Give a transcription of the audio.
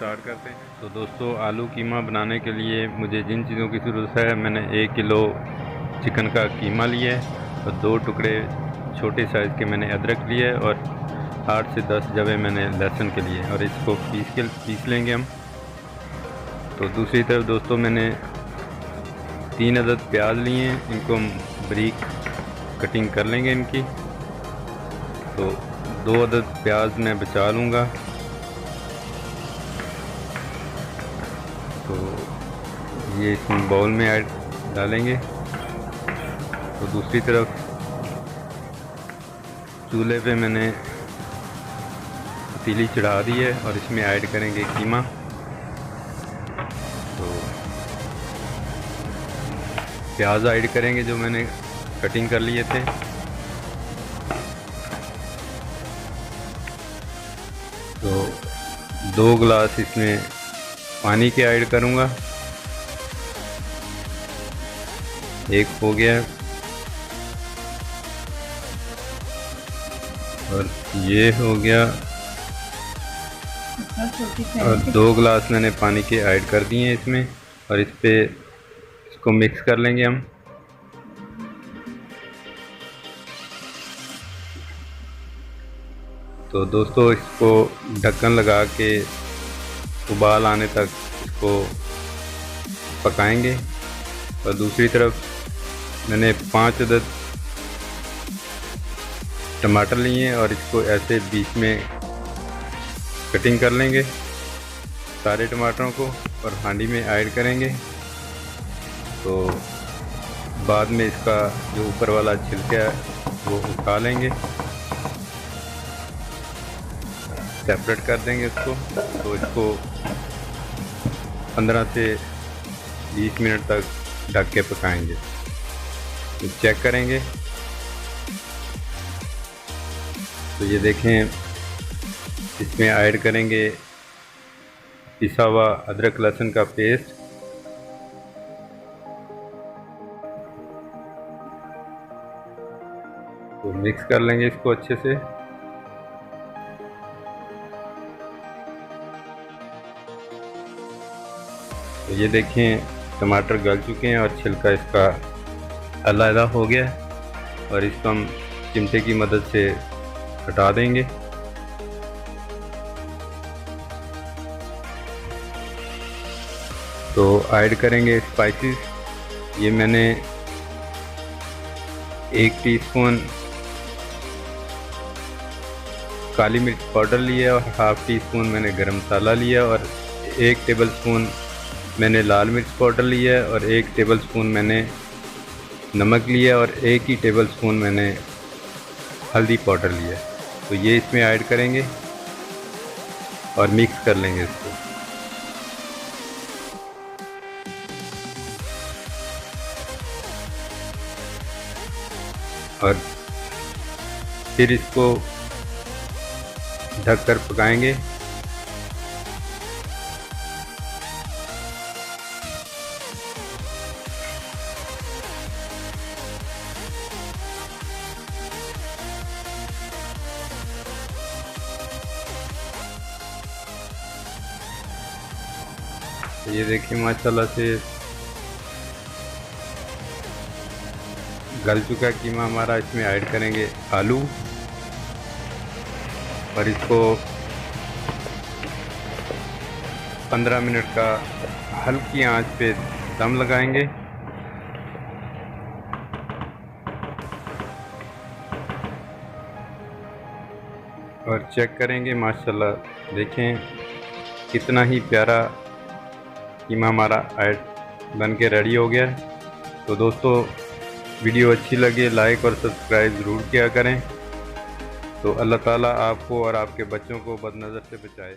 Start करते हैं। तो दोस्तों, आलू कीमा बनाने के लिए मुझे जिन चीज़ों की ज़रूरत है, मैंने 1 किलो चिकन का कीमा लिया है और 2 टुकड़े छोटे साइज़ के मैंने अदरक लिए है और 8 से 10 जवे मैंने लहसुन के लिए, और इसको पीस लेंगे हम। तो दूसरी तरफ दोस्तों, मैंने 3 अदद प्याज लिए हैं, इनको हम बारीक कटिंग कर लेंगे इनकी। तो 2 अदद प्याज मैं बचा लूँगा। तो ये इस बाउल में ऐड डालेंगे। तो दूसरी तरफ चूल्हे पे मैंने पतीली चढ़ा दी है और इसमें ऐड करेंगे कीमा। तो प्याज ऐड करेंगे जो मैंने कटिंग कर लिए थे। तो 2 गिलास इसमें पानी के ऐड करूँगा। 1 हो गया और ये हो गया, और 2 गिलास मैंने पानी के ऐड कर दिए हैं इसमें, और इसको मिक्स कर लेंगे हम। तो दोस्तों, इसको ढक्कन लगा के उबाल आने तक इसको पकाएंगे। और दूसरी तरफ मैंने 5 अदद टमाटर लिए हैं और इसको ऐसे बीच में कटिंग कर लेंगे सारे टमाटरों को, और हांडी में ऐड करेंगे। तो बाद में इसका जो ऊपर वाला छिलका है वो उठा लेंगे, सेपरेट कर देंगे इसको। तो इसको 15 से 20 मिनट तक ढक के पकाएंगे। तो चेक करेंगे। तो ये देखें, इसमें ऐड करेंगे पिसा हुआ अदरक लहसुन का पेस्ट। तो मिक्स कर लेंगे इसको अच्छे से। तो ये देखें, टमाटर गल चुके हैं और छिलका इसका अलग हो गया है, और इसको हम चिमटे की मदद से हटा देंगे। तो ऐड करेंगे स्पाइसेस। ये मैंने 1 टीस्पून काली मिर्च पाउडर लिया और ½ टीस्पून मैंने गरम मसाला लिया, और 1 टेबलस्पून मैंने लाल मिर्च पाउडर लिया है, और 1 टेबलस्पून मैंने नमक लिया, और 1 ही टेबलस्पून मैंने हल्दी पाउडर लिया है। तो ये इसमें ऐड करेंगे और मिक्स कर लेंगे इसको। और फिर इसको ढककर पकाएंगे। तो ये देखिए, माशाल्लाह से गल चुका कीमा हमारा। इसमें ऐड करेंगे आलू और इसको 15 मिनट का हल्की आंच पे दम लगाएंगे। और चेक करेंगे, माशाल्लाह देखें कितना ही प्यारा कीमा हमारा बन के रेडी हो गया है। तो दोस्तों, वीडियो अच्छी लगे लाइक और सब्सक्राइब ज़रूर किया करें। तो अल्लाह ताला आपको और आपके बच्चों को बदनज़र से बचाए।